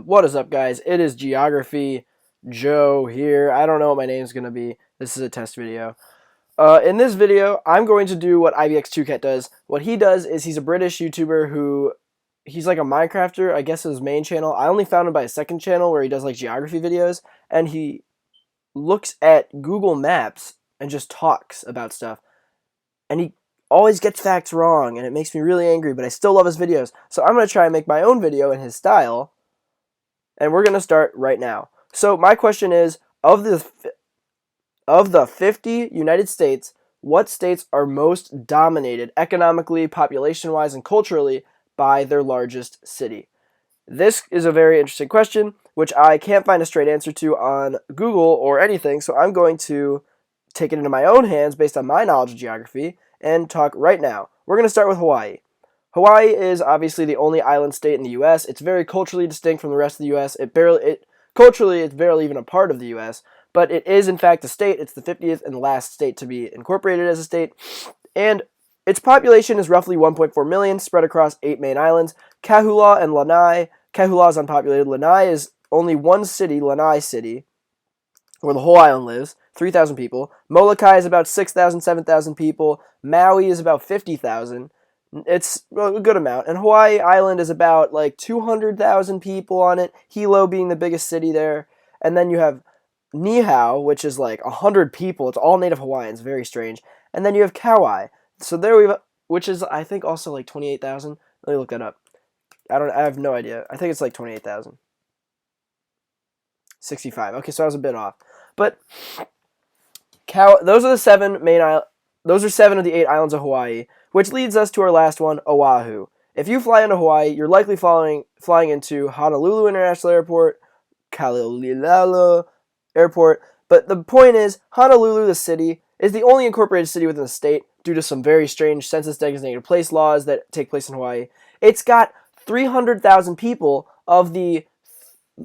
What is up, guys? It is Geography Joe here. I don't know what my name's going to be. This is a test video. In this video, I'm going to do what IBX2Cat does. What he does is he's a British YouTuber who, he's like a Minecrafter, I guess his main channel. I only found him by a second channel where he does like geography videos, and he looks at Google Maps and just talks about stuff. And he always gets facts wrong, and it makes me really angry, but I still love his videos. So I'm going to try and make my own video in his style, and we're going to start right now. So my question is, of the 50 United States, what states are most dominated economically, population-wise, and culturally by their largest city? This is a very interesting question, which I can't find a straight answer to on Google or anything, so I'm going to take it into my own hands based on my knowledge of geography and talk right now. We're going to start with Hawaii. Hawaii is obviously the only island state in the U.S. It's very culturally distinct from the rest of the U.S. Culturally, it's barely even a part of the U.S., but it is in fact a state. It's the 50th and last state to be incorporated as a state, and its population is roughly 1.4 million, spread across 8 main islands, Kahului and Lanai. Kahului is unpopulated. Lanai is only one city, Lanai City, where the whole island lives, 3,000 people. Molokai is about 6,000, 7,000 people. Maui is about 50,000. It's a good amount. And Hawaii Island is about like 200,000 people on it, Hilo being the biggest city there. And then you have Niihau, which is like 100 people. It's all native Hawaiians, very strange. And then you have Kauai. So there we have, which is I think also like 28,000. Let me look that up. I have no idea. I think it's like 28,000. 65. Okay, so I was a bit off. But those are the 7 main islands. Those are 7 of the 8 islands of Hawaii, which leads us to our last one, Oahu. If you fly into Hawaii, you're likely flying into Honolulu International Airport, Kalaulila Airport, but the point is, Honolulu, the city, is the only incorporated city within the state due to some very strange census-designated place laws that take place in Hawaii. It's got 300,000 people of the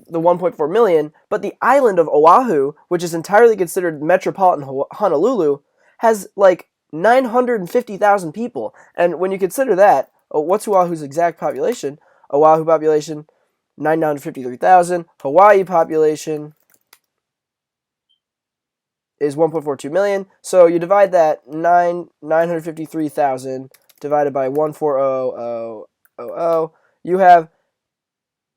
1.4 million, but the island of Oahu, which is entirely considered metropolitan Honolulu, has like 950,000 people. And when you consider that, what's Oahu's exact population? Oahu population, 953,000. Hawaii population is 1.42 million. So you divide that 953,000 divided by 140,000, you have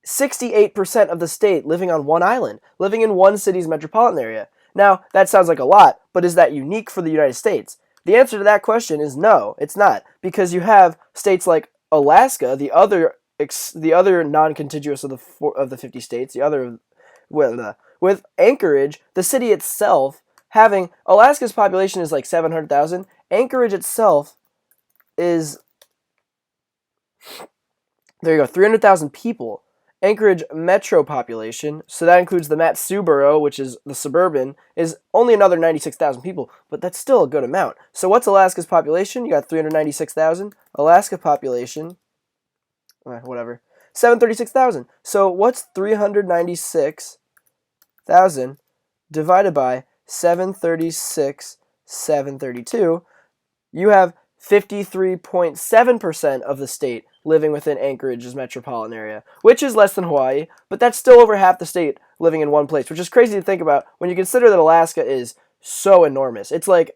68% of the state living on one island, living in one city's metropolitan area. Now, that sounds like a lot, but is that unique for the United States? The answer to that question is no, it's not, because you have states like Alaska, the other non-contiguous of the 50 states, with Anchorage, the city itself having Alaska's population is like 700,000. Anchorage itself is 300,000 people. Anchorage metro population, so that includes the Matsu borough, which is the suburban, is only another 96,000 people, but that's still a good amount. So what's Alaska's population? You got 396,000. Alaska population, 736,000. So what's 396,000 divided by 732? You have 53.7% of the state living within Anchorage's metropolitan area, which is less than Hawaii, but that's still over half the state living in one place, which is crazy to think about when you consider that Alaska is so enormous. It's like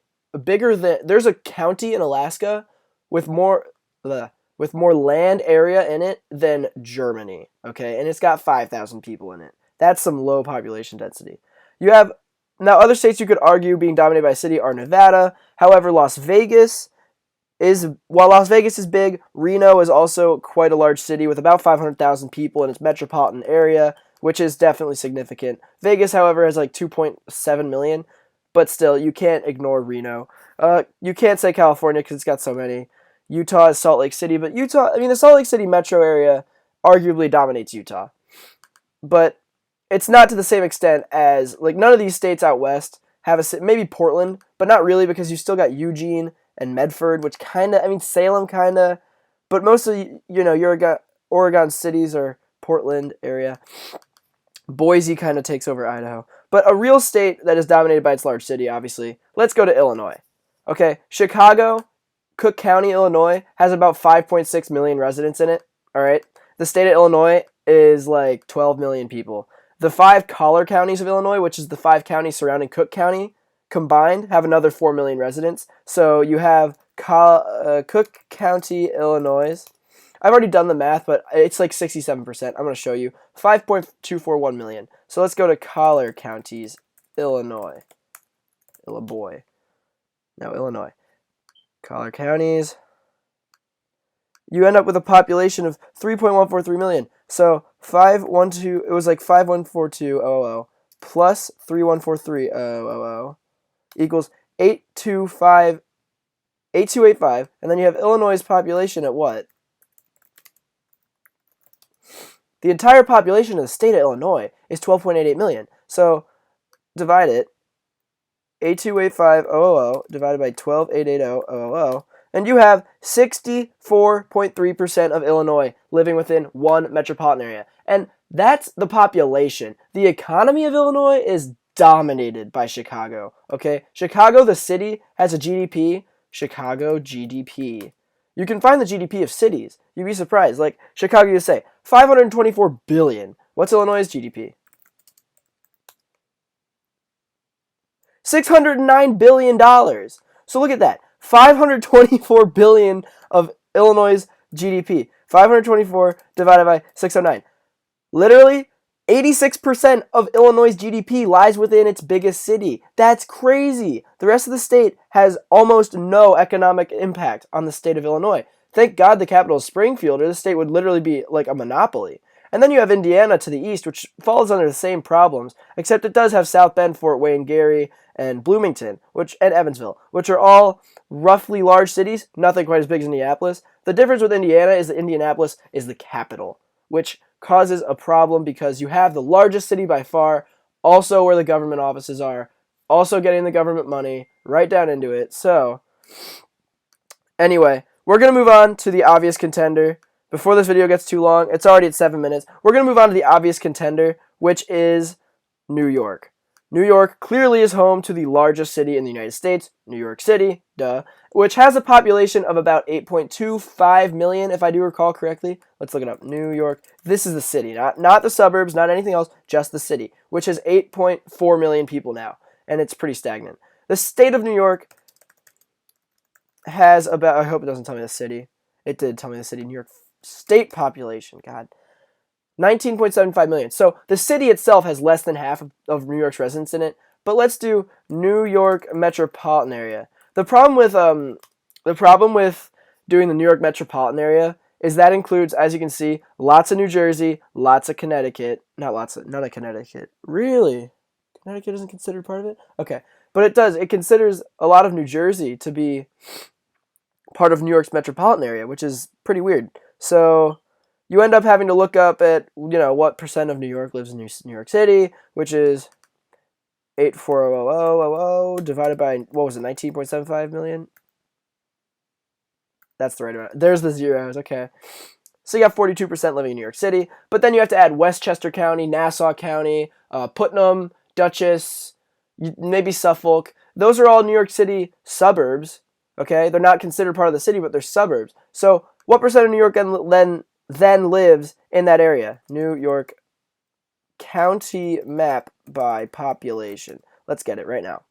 bigger than, there's a county in Alaska with more land area in it than Germany, okay? And it's got 5,000 people in it. That's some low population density. You have, now other states you could argue being dominated by a city are Nevada. However, while Las Vegas is big, Reno is also quite a large city with about 500,000 people in its metropolitan area, which is definitely significant. Vegas, however, has like 2.7 million, but still, you can't ignore Reno. You can't say California because it's got so many. Utah is Salt Lake City, but the Salt Lake City metro area arguably dominates Utah. But it's not to the same extent as, like, none of these states out west have maybe Portland, but not really because you still got Eugene and Medford, which Salem but most of your Oregon cities are Portland area. Boise kind of takes over Idaho. But a real state that is dominated by its large city, obviously. Let's go to Illinois. Okay, Chicago, Cook County, Illinois, has about 5.6 million residents in it, all right? The state of Illinois is like 12 million people. The 5 collar counties of Illinois, which is the 5 counties surrounding Cook County, combined have another 4 million residents. So you have Cook County, Illinois. I've already done the math, but it's like 67%. I'm going to show you. 5.241 million. So let's go to collar counties, Illinois. Illinois. No, Illinois. Collar counties. You end up with a population of 3.143 million. So 512, it was like 5142000 plus 3143,000 equals 8285, and then you have Illinois' population at what? The entire population of the state of Illinois is 12.88 million. So divide it, 8285,000 divided by 12,880,000, and you have 64.3% of Illinois living within one metropolitan area. And that's the population. The economy of Illinois is dominated by Chicago. Okay? Chicago, the city, has a GDP. Chicago GDP. You can find the GDP of cities. You'd be surprised. Like Chicago, you say 524 billion. What's Illinois' GDP? $609 billion. So look at that. 524 billion of Illinois' GDP. 524 divided by 609. Literally, 86% of Illinois' GDP lies within its biggest city. That's crazy. The rest of the state has almost no economic impact on the state of Illinois. Thank God the capital is Springfield, or the state would literally be like a monopoly. And then you have Indiana to the east, which falls under the same problems, except it does have South Bend, Fort Wayne, Gary, and Bloomington, and Evansville, which are all roughly large cities, nothing quite as big as Indianapolis. The difference with Indiana is that Indianapolis is the capital, which causes a problem because you have the largest city by far, also where the government offices are, also getting the government money right down into it. So, anyway, we're going to move on to the obvious contender. Before this video gets too long, it's already at 7 minutes. We're going to move on to the obvious contender, which is New York. New York clearly is home to the largest city in the United States, New York City, duh, which has a population of about 8.25 million, if I do recall correctly. Let's look it up. New York. This is the city, not the suburbs, not anything else, just the city, which has 8.4 million people now, and it's pretty stagnant. The state of New York has about, I hope it doesn't tell me the city. It did tell me the city. New York state population, God. 19.75 million. So the city itself has less than half of New York's residents in it. But let's do New York metropolitan area. The problem with doing the New York metropolitan area is that includes, as you can see, lots of New Jersey, lots of Connecticut. None of Connecticut. Really? Connecticut isn't considered part of it? Okay. But it does. It considers a lot of New Jersey to be part of New York's metropolitan area, which is pretty weird. So you end up having to look up at, what percent of New York lives in New York City, which is 840,000 divided by, 19.75 million? That's the right amount. There's the zeros, okay. So you got 42% living in New York City, but then you have to add Westchester County, Nassau County, Putnam, Dutchess, maybe Suffolk. Those are all New York City suburbs, okay? They're not considered part of the city, but they're suburbs. So what percent of New York then lives in that area? New York county map by population. Let's get it right now.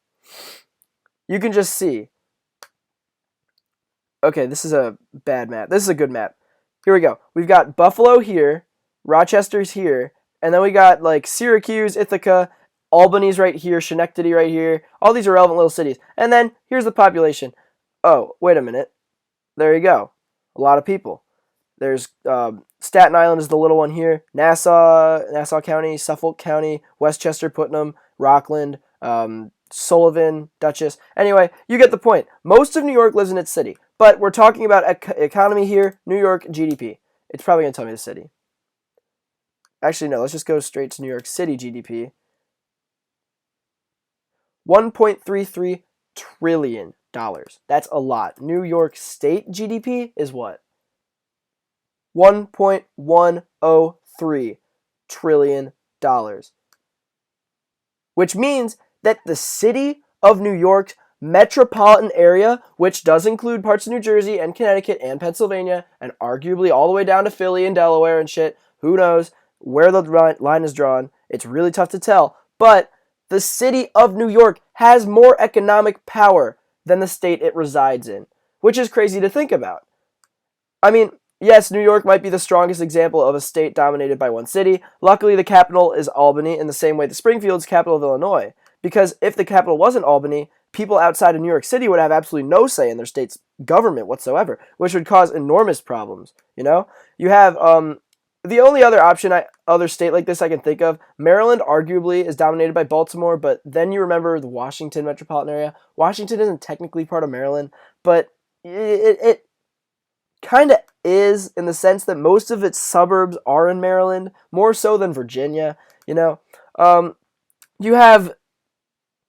You can just see. Okay, this is a bad map. This is a good map. Here we go. We've got Buffalo here, Rochester's here, and then we got like Syracuse, Ithaca, Albany's right here, Schenectady right here. All these are relevant little cities. And then here's the population. Oh, wait a minute. There you go. A lot of people. There's Staten Island is the little one here. Nassau County, Suffolk County, Westchester, Putnam, Rockland, Sullivan, Dutchess. Anyway, you get the point. Most of New York lives in its city. But we're talking about economy here. New York GDP. It's probably going to tell me the city. Actually, no. Let's just go straight to New York City GDP. $1.33 trillion. That's a lot. New York State GDP is what? $1.103 trillion. Which means that the city of New York's metropolitan area, which does include parts of New Jersey and Connecticut and Pennsylvania, and arguably all the way down to Philly and Delaware and shit, who knows, where the line is drawn. It's really tough to tell, but the city of New York has more economic power than the state it resides in, which is crazy to think about. I mean, yes, New York might be the strongest example of a state dominated by one city. Luckily, the capital is Albany in the same way that Springfield's capital of Illinois. Because if the capital wasn't Albany, people outside of New York City would have absolutely no say in their state's government whatsoever, which would cause enormous problems. You know, you have the only other option, other state like this I can think of, Maryland arguably is dominated by Baltimore, but then you remember the Washington metropolitan area. Washington isn't technically part of Maryland, but it kind of is in the sense that most of its suburbs are in Maryland, more so than Virginia. You know, you have.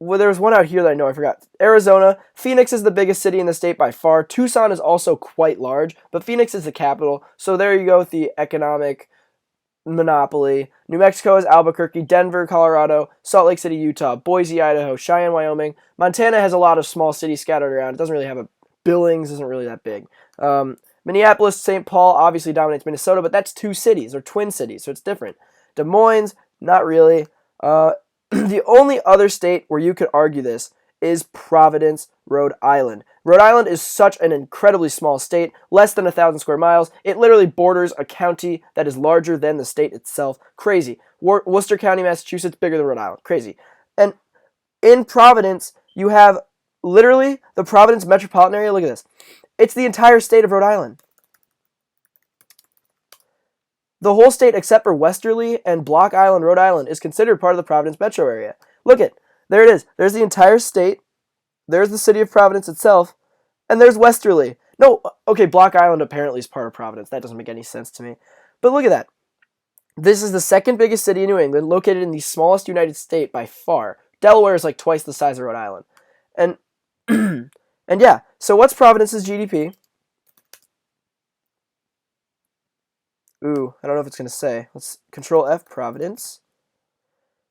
Well, there was one out here that I know I forgot. Arizona. Phoenix is the biggest city in the state by far. Tucson is also quite large, but Phoenix is the capital. So there you go with the economic monopoly. New Mexico is Albuquerque, Denver, Colorado, Salt Lake City, Utah, Boise, Idaho, Cheyenne, Wyoming. Montana has a lot of small cities scattered around. It doesn't really have a Billings isn't really that big. Minneapolis, St. Paul obviously dominates Minnesota, but that's two cities, or twin cities, so it's different. Des Moines, not really. The only other state where you could argue this is Providence, Rhode Island. Rhode Island is such an incredibly small state, less than 1,000 square miles. It literally borders a county that is larger than the state itself. Crazy. Worcester County, Massachusetts, bigger than Rhode Island. Crazy. And in Providence, you have literally the Providence metropolitan area. Look at this. It's the entire state of Rhode Island. The whole state except for Westerly and Block Island, Rhode Island, is considered part of the Providence metro area. Look it. There it is. There's the entire state. There's the city of Providence itself. And there's Westerly. No, okay, Block Island apparently is part of Providence. That doesn't make any sense to me. But look at that. This is the second biggest city in New England, located in the smallest United State by far. Delaware is like twice the size of Rhode Island. And and yeah, so what's Providence's GDP? Ooh, I don't know if it's going to say. Let's Control F, Providence.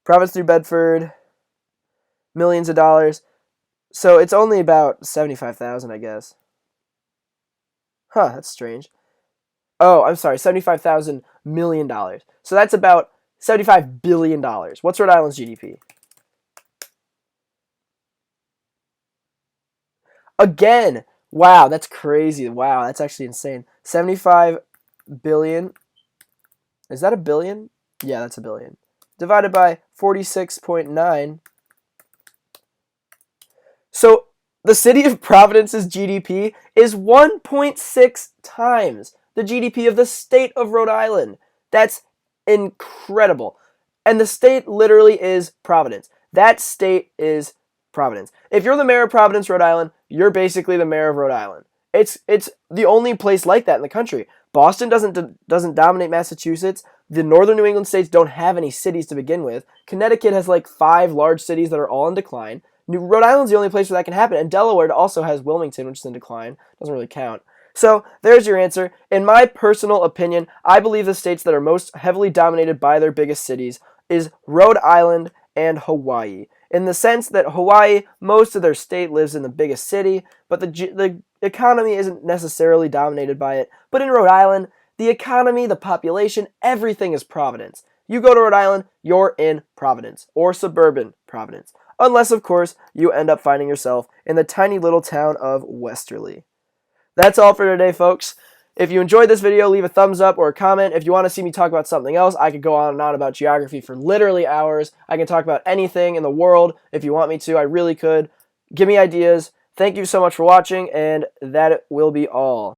Providence, New Bedford, millions of dollars. So it's only about 75,000, I guess. Huh, that's strange. Oh, I'm sorry, $75,000 million. So that's about $75 billion. What's Rhode Island's GDP? Again, wow, that's crazy. Wow, that's actually insane. 75 billion. Is that a billion? Yeah, that's a billion. Divided by 46.9. So the city of Providence's GDP is 1.6 times the GDP of the state of Rhode Island. That's incredible. And the state literally is Providence. That state is Providence. If you're the mayor of Providence, Rhode Island, you're basically the mayor of Rhode Island. It's the only place like that in the country. Boston doesn't dominate Massachusetts. The northern New England states don't have any cities to begin with. Connecticut has like 5 large cities that are all in decline. Rhode Island's the only place where that can happen. And Delaware also has Wilmington, which is in decline. Doesn't really count. So there's your answer. In my personal opinion, I believe the states that are most heavily dominated by their biggest cities is Rhode Island and Hawaii. In the sense that Hawaii, most of their state lives in the biggest city, but the economy isn't necessarily dominated by it. But in Rhode Island, the economy, the population, everything is Providence. You go to Rhode Island, you're in Providence, or suburban Providence. Unless, of course, you end up finding yourself in the tiny little town of Westerly. That's all for today, folks. If you enjoyed this video, leave a thumbs up or a comment. If you want to see me talk about something else, I could go on and on about geography for literally hours. I can talk about anything in the world if you want me to. I really could. Give me ideas. Thank you so much for watching, and that will be all.